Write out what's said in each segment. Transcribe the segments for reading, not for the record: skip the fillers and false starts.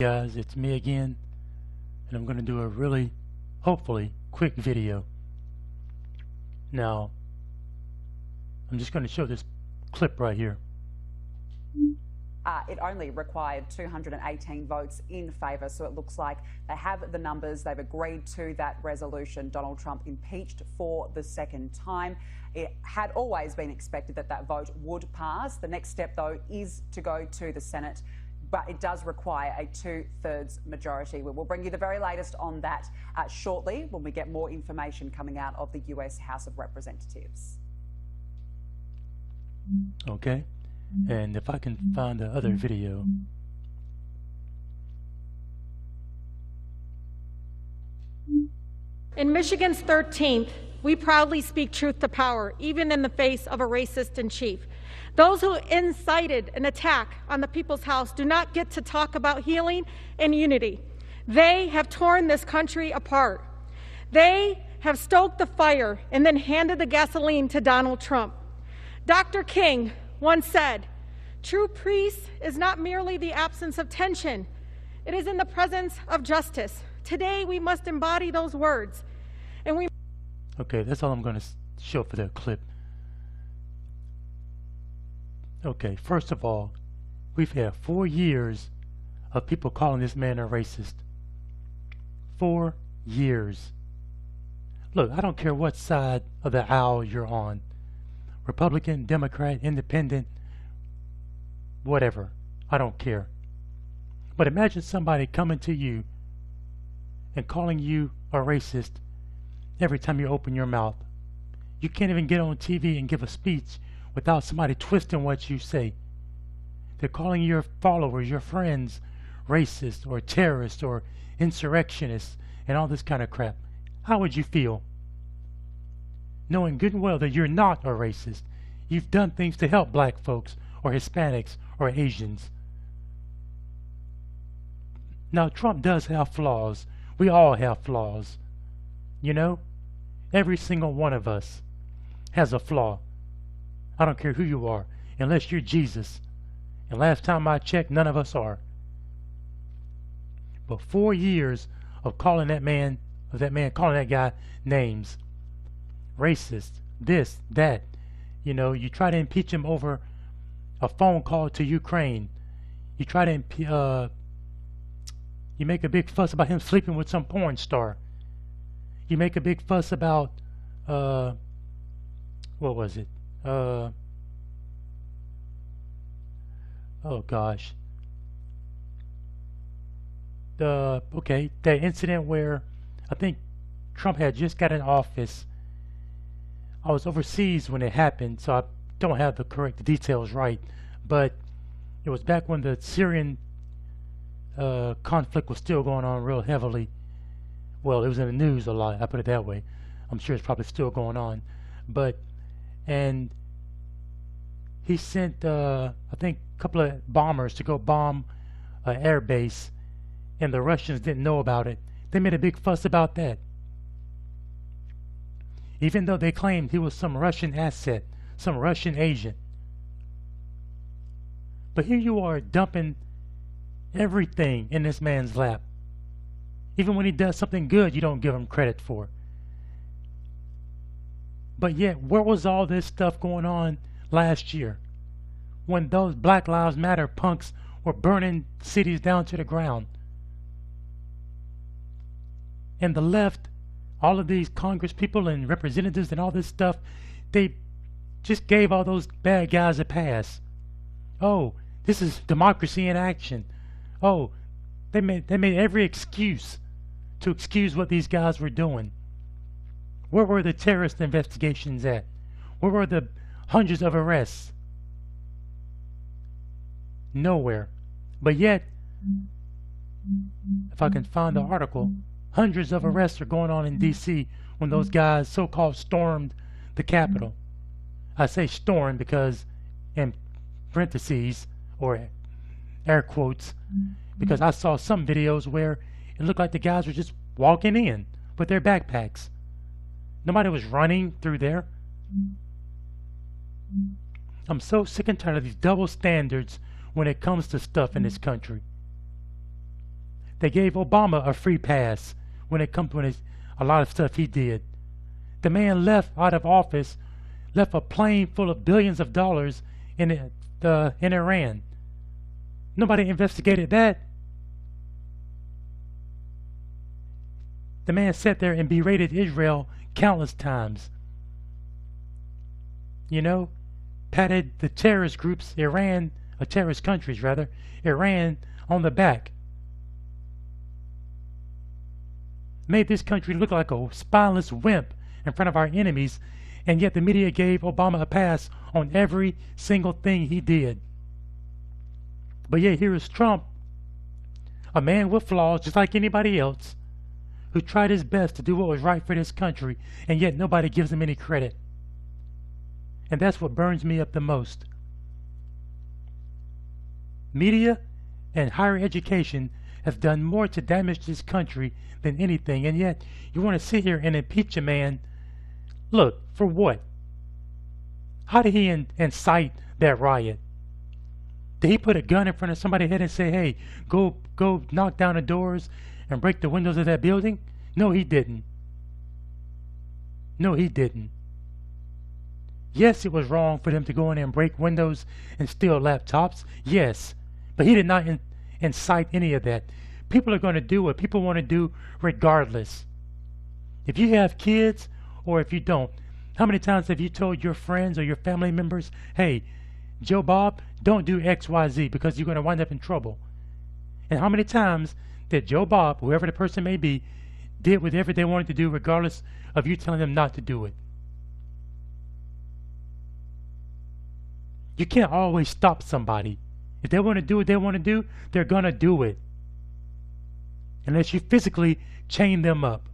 Guys, it's me again, and I'm going to do a really, hopefully, quick video. Now, I'm just going to show this clip right here. It only required 218 votes in favour, so it looks like they have the numbers. They've agreed to that resolution. Donald Trump impeached for the second time. It had always been expected that that vote would pass. The next step, though, is to go to the Senate, but it does require a 2/3 majority. We will bring you the very latest on that shortly when we get more information coming out of the US House of Representatives. Okay, and if I can find the other video. In Michigan's 13th, we proudly speak truth to power, even in the face of a racist in chief. Those who incited an attack on the People's House do not get to talk about healing and unity. They have torn this country apart. They have stoked the fire and then handed the gasoline to Donald Trump. Dr. King once said, "True peace is not merely the absence of tension. It is in the presence of justice." Today, we must embody those words. And we... Okay, that's all I'm going to show for that clip. Okay, first of all, we've had 4 years of people calling this man a racist. 4 years. Look, I don't care what side of the aisle you're on. Republican, Democrat, Independent, whatever. I don't care. But imagine somebody coming to you and calling you a racist every time you open your mouth. You can't even get on TV and give a speech without somebody twisting what you say. They're calling your followers, your friends, racist or terrorist or insurrectionists and all this kind of crap. How would you feel? Knowing good and well that you're not a racist. You've done things to help black folks or Hispanics or Asians. Now, Trump does have flaws. We all have flaws. You know? Every single one of us has a flaw. I don't care who you are, unless you're Jesus. And last time I checked, none of us are. But 4 years of calling calling that guy names. Racist, this, that. You know, you try to impeach him over a phone call to Ukraine. You try to you make a big fuss about him sleeping with some porn star. You make a big fuss about what was it? Oh gosh. Okay, that incident where I think Trump had just got in office. I was overseas when it happened, so I don't have the correct details right, but it was back when the Syrian conflict was still going on real heavily. Well, it was in the news a lot, I put it that way. I'm sure it's probably still going on. And he sent, I think, a couple of bombers to go bomb an air base, and the Russians didn't know about it. They made a big fuss about that. Even though they claimed he was some Russian asset, some Russian agent. But here you are dumping everything in this man's lap. Even when he does something good, you don't give him credit for. But yet, where was all this stuff going on last year? When those Black Lives Matter punks were burning cities down to the ground. And the left, all of these Congress people and representatives and all this stuff, they just gave all those bad guys a pass. Oh, this is democracy in action. Oh, they made every excuse to excuse what these guys were doing. Where were the terrorist investigations at? Where were the hundreds of arrests? Nowhere. But yet, if I can find the article, hundreds of arrests are going on in D.C. when those guys so-called stormed the Capitol. I say stormed because, in parentheses, or air quotes, because I saw some videos where it looked like the guys were just walking in with their backpacks. Nobody was running through there. I'm so sick and tired of these double standards when it comes to stuff in this country. They gave Obama a free pass when it comes to a lot of stuff he did. The man left out of office, left a plane full of billions of dollars in Iran. Nobody investigated that. The man sat there and berated Israel countless times. You know, patted the terrorist groups, terrorist countries rather, Iran on the back. Made this country look like a spineless wimp in front of our enemies, and yet the media gave Obama a pass on every single thing he did. But yet here is Trump, a man with flaws just like anybody else, who tried his best to do what was right for this country, and yet nobody gives him any credit. And that's what burns me up the most. Media and higher education have done more to damage this country than anything, and yet you want to sit here and impeach a man. Look, for what? How did he incite that riot? Did he put a gun in front of somebody's head and say, hey, go knock down the doors and break the windows of that building? No, he didn't. No, he didn't. Yes, it was wrong for them to go in and break windows and steal laptops. Yes, but he did not incite any of that. People are going to do what people want to do regardless. If you have kids or if you don't, how many times have you told your friends or your family members, hey, Joe Bob, don't do X, Y, Z because you're going to wind up in trouble? And how many times did Joe Bob, whoever the person may be, did whatever they wanted to do regardless of you telling them not to do it? You can't always stop somebody. If they want to do what they want to do, they're going to do it. Unless you physically chain them up.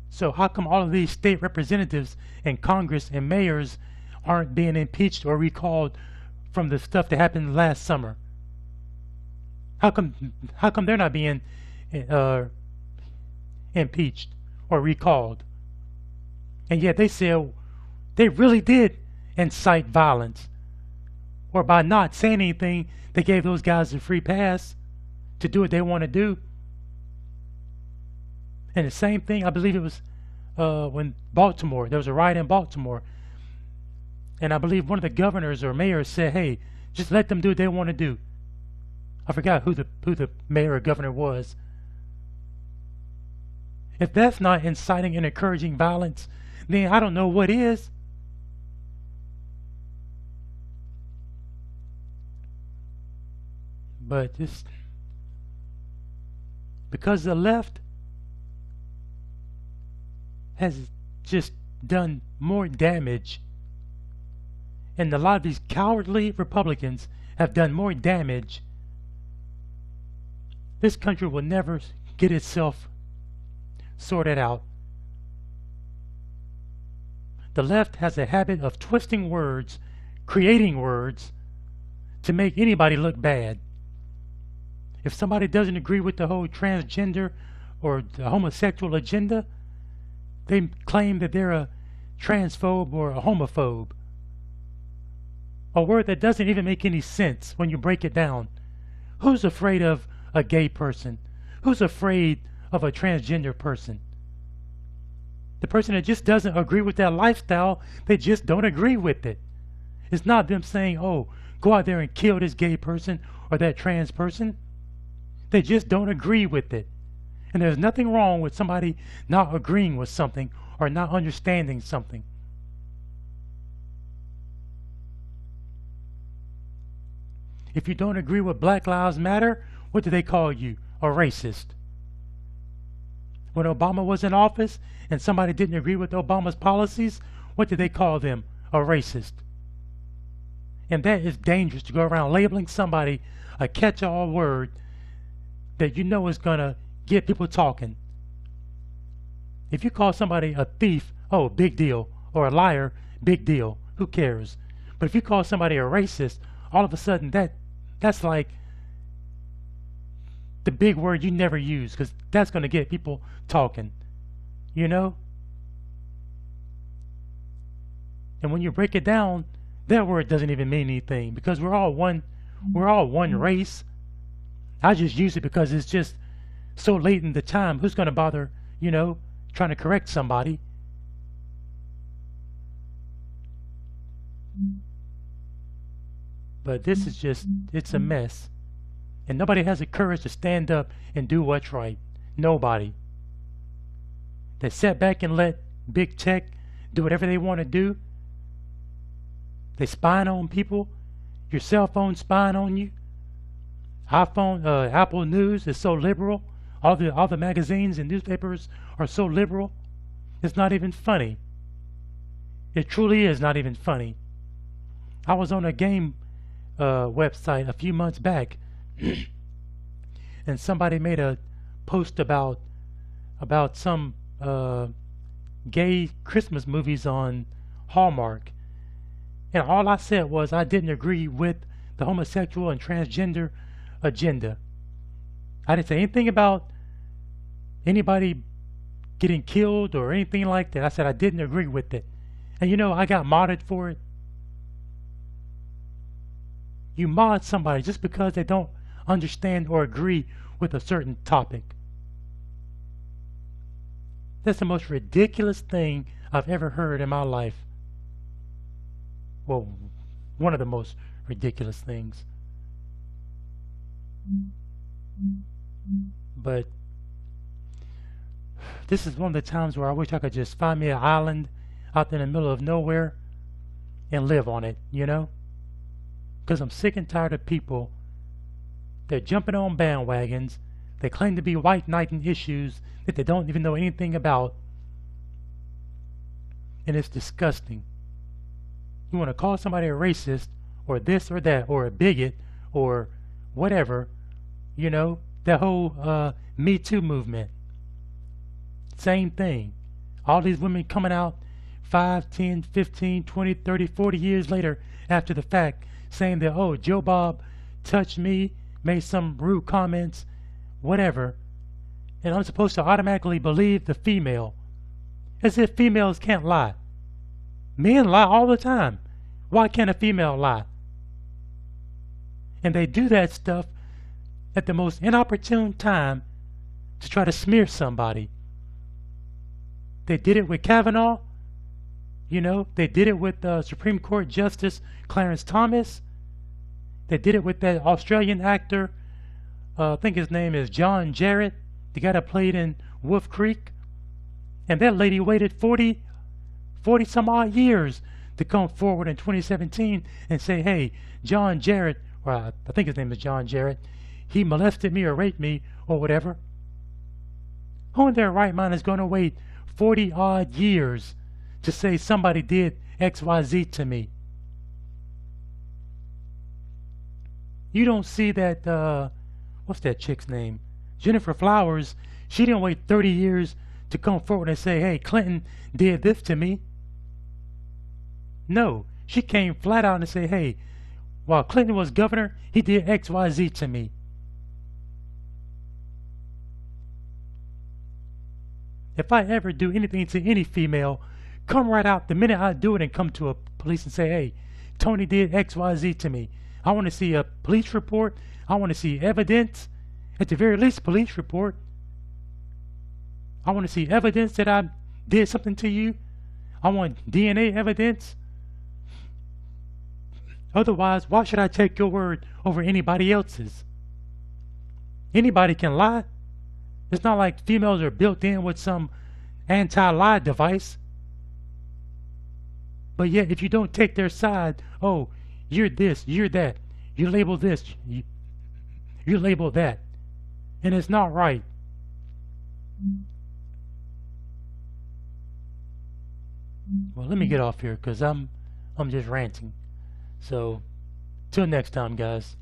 So how come all of these state representatives and Congress and mayors aren't being impeached or recalled from the stuff that happened last summer? How come they're not being impeached or recalled? And yet they say they really did incite violence. Or by not saying anything, they gave those guys a free pass to do what they want to do. And the same thing, I believe it was when Baltimore, there was a riot in Baltimore. And I believe one of the governors or mayors said, hey, just let them do what they want to do. I forgot who the mayor or governor was. If that's not inciting and encouraging violence, then I don't know what is. But just because the left has just done more damage, and a lot of these cowardly Republicans have done more damage, this country will never get itself sorted out. The left has a habit of twisting words, creating words, to make anybody look bad. If somebody doesn't agree with the whole transgender or the homosexual agenda, they claim that they're a transphobe or a homophobe. A word that doesn't even make any sense when you break it down. Who's afraid of a gay person? Who's afraid of a transgender person? The person that just doesn't agree with that lifestyle, they just don't agree with it. It's not them saying, oh, go out there and kill this gay person or that trans person. They just don't agree with it. And there's nothing wrong with somebody not agreeing with something or not understanding something. If you don't agree with Black Lives Matter, what do they call you? A racist. When Obama was in office and somebody didn't agree with Obama's policies, what did they call them? A racist. And that is dangerous, to go around labeling somebody a catch-all word that you know is going to get people talking. If you call somebody a thief, oh, big deal. Or a liar, big deal. Who cares? But if you call somebody a racist, all of a sudden that's like the big word you never use, because that's going to get people talking. You know? And when you break it down, that word doesn't even mean anything, because we're all one we're all one race. I just use it because it's just so late in the time. Who's going to bother, trying to correct somebody? But this is just, it's a mess. And nobody has the courage to stand up and do what's right. Nobody. They sit back and let big tech do whatever they want to do. They spying on people. Your cell phone spying on you. Apple News is so liberal. All the magazines and newspapers are so liberal. It's not even funny. It truly is not even funny. I was on a game website a few months back, and somebody made a post about some gay Christmas movies on Hallmark, and all I said was I didn't agree with the homosexual and transgender agenda. I didn't say anything about anybody getting killed or anything like that. I said I didn't agree with it. And I got modded for it. You mod somebody just because they don't understand or agree with a certain topic. That's the most ridiculous thing I've ever heard in my life. Well, one of the most ridiculous things. But this is one of the times where I wish I could just find me an island out in the middle of nowhere and live on it, Because I'm sick and tired of people. They're jumping on bandwagons. They claim to be white knighting issues that they don't even know anything about. And it's disgusting. You want to call somebody a racist or this or that or a bigot or whatever, that whole Me Too movement. Same thing. All these women coming out 5, 10, 15, 20, 30, 40 years later after the fact saying that, oh, Joe Bob touched me, made some rude comments, whatever, and I'm supposed to automatically believe the female, as if females can't lie. Men lie all the time. Why can't a female lie? And they do that stuff at the most inopportune time to try to smear somebody. They did it with Kavanaugh. They did it with Supreme Court Justice Clarence Thomas. They did it with that Australian actor, I think his name is John Jarrett, the guy that played in Wolf Creek. And that lady waited 40 some odd years to come forward in 2017 and say, hey, John Jarrett, or I think his name is John Jarrett, he molested me or raped me or whatever. Who in their right mind is going to wait 40 odd years to say somebody did XYZ to me? You don't see that, what's that chick's name? Jennifer Flowers. She didn't wait 30 years to come forward and say, hey, Clinton did this to me. No, she came flat out and said, hey, while Clinton was governor, he did XYZ to me. If I ever do anything to any female, come right out the minute I do it and come to a police and say, hey, Tony did XYZ to me. I want to see a police report. I want to see evidence. At the very least, police report. I want to see evidence that I did something to you. I want DNA evidence. Otherwise, why should I take your word over anybody else's? Anybody can lie. It's not like females are built in with some anti-lie device. But yet, if you don't take their side, oh, you're this, you're that, you label this, you label that, and it's not right. Well, let me get off here because I'm just ranting. So, till next time, guys.